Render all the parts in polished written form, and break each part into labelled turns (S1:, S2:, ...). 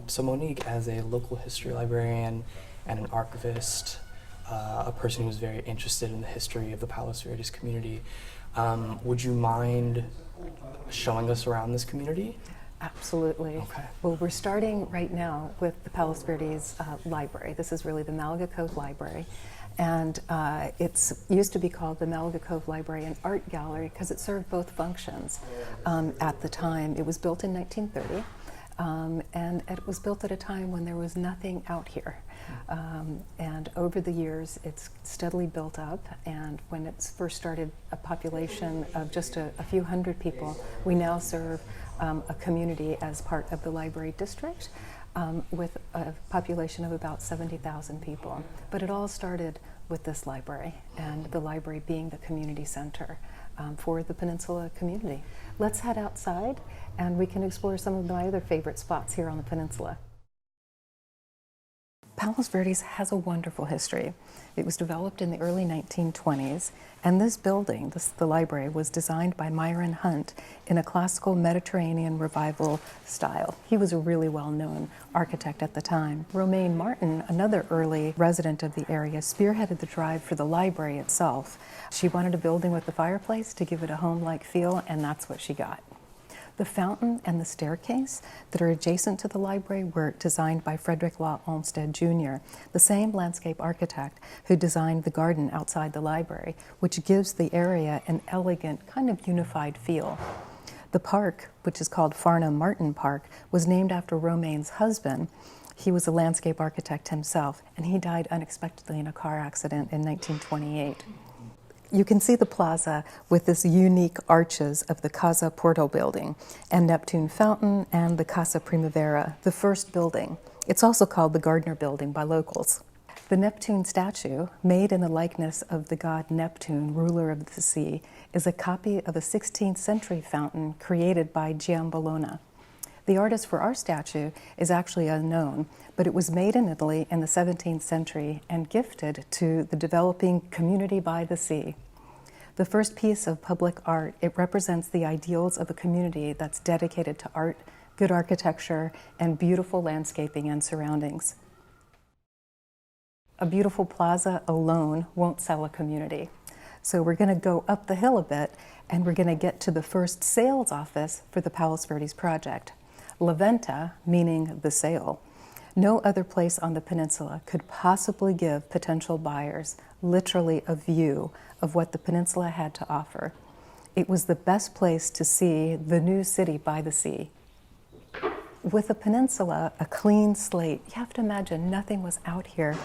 S1: So Monique, as a local history librarian and an archivist, a person who's very interested in the history of the Palos Verdes community, would you mind showing us around this community?
S2: Absolutely.
S1: Okay.
S2: Well, we're starting right now with the Palos Verdes Library. This is really the Malaga Cove Library. And it's used to be called the Malaga Cove Library and Art Gallery because it served both functions at the time. It was built in 1930. And it was built at a time when there was nothing out here. And over the years, it's steadily built up. And when it first started a population of just a few hundred people, we now serve a community as part of the library district with a population of about 70,000 people. But it all started with this library, and the library being the community center for the Peninsula community. Let's head outside and we can explore some of my other favorite spots here on the peninsula. Palos Verdes has a wonderful history. It was developed in the early 1920s, and this building, the library, was designed by Myron Hunt in a classical Mediterranean revival style. He was a really well-known architect at the time. Romaine Martin, another early resident of the area, spearheaded the drive for the library itself. She wanted a building with a fireplace to give it a home-like feel, and that's what she got. The fountain and the staircase that are adjacent to the library were designed by Frederick Law Olmsted Jr., the same landscape architect who designed the garden outside the library, which gives the area an elegant, kind of unified feel. The park, which is called Farnham Martin Park, was named after Romaine's husband. He was a landscape architect himself, and he died unexpectedly in a car accident in 1928. You can see the plaza with this unique arches of the Casa Portal building and Neptune Fountain and the Casa Primavera, the first building. It's also called the Gardner Building by locals. The Neptune statue, made in the likeness of the god Neptune, ruler of the sea, is a copy of a 16th century fountain created by Giambologna. The artist for our statue is actually unknown, but it was made in Italy in the 17th century and gifted to the developing community by the sea. The first piece of public art, it represents the ideals of a community that's dedicated to art, good architecture, and beautiful landscaping and surroundings. A beautiful plaza alone won't sell a community. So we're going to go up the hill a bit, and we're going to get to the first sales office for the Palos Verdes project. La Venta, meaning the sale. No other place on the peninsula could possibly give potential buyers literally a view of what the peninsula had to offer. It was the best place to see the new city by the sea. With a peninsula, a clean slate, you have to imagine nothing was out here.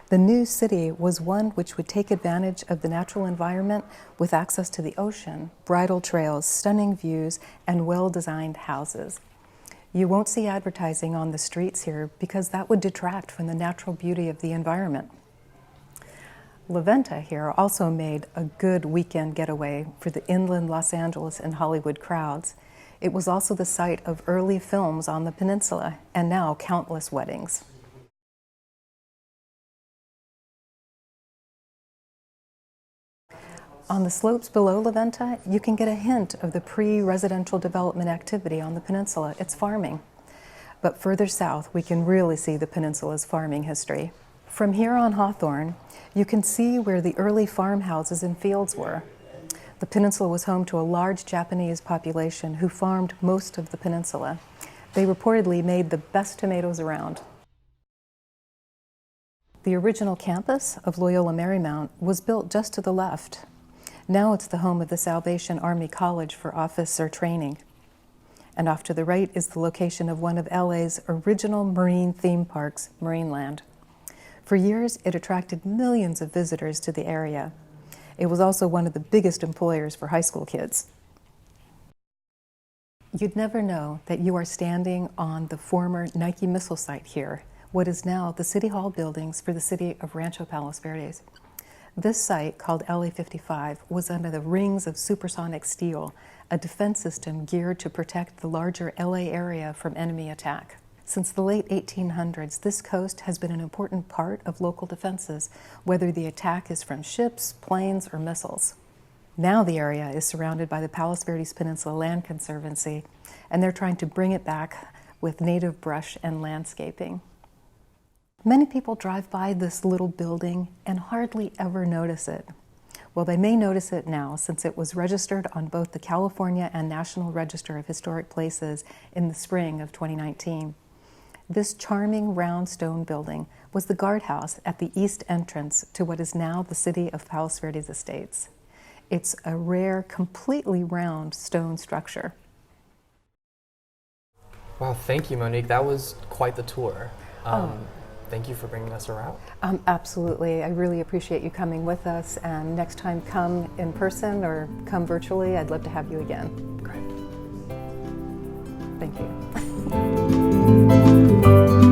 S2: The new city was one which would take advantage of the natural environment with access to the ocean, bridle trails, stunning views, and well-designed houses. You won't see advertising on the streets here because that would detract from the natural beauty of the environment. La Venta here also made a good weekend getaway for the inland Los Angeles and Hollywood crowds. It was also the site of early films on the peninsula and now countless weddings. On the slopes below La Venta, you can get a hint of the pre-residential development activity on the peninsula. It's farming. But further south, we can really see the peninsula's farming history. From here on Hawthorne, you can see where the early farmhouses and fields were. The peninsula was home to a large Japanese population who farmed most of the peninsula. They reportedly made the best tomatoes around. The original campus of Loyola Marymount was built just to the left. Now it's the home of the Salvation Army College for officer training. And off to the right is the location of one of LA's original marine theme parks, Marineland. For years, it attracted millions of visitors to the area. It was also one of the biggest employers for high school kids. You'd never know that you are standing on the former Nike missile site here, what is now the City Hall buildings for the city of Rancho Palos Verdes. This site, called LA-55, was under the rings of supersonic steel, a defense system geared to protect the larger LA area from enemy attack. Since the late 1800s, this coast has been an important part of local defenses, whether the attack is from ships, planes, or missiles. Now the area is surrounded by the Palos Verdes Peninsula Land Conservancy, and they're trying to bring it back with native brush and landscaping. Many people drive by this little building and hardly ever notice it. Well, they may notice it now since it was registered on both the California and National Register of Historic Places in the spring of 2019. This charming round stone building was the guardhouse at the east entrance to what is now the city of Palos Verdes Estates. It's a rare, completely round stone structure.
S1: Wow, thank you, Monique. That was quite the tour. Thank you for bringing us around.
S2: Absolutely. I really appreciate you coming with us, and next time come in person or come virtually. I'd love to have you again.
S1: Great.
S2: Thank you.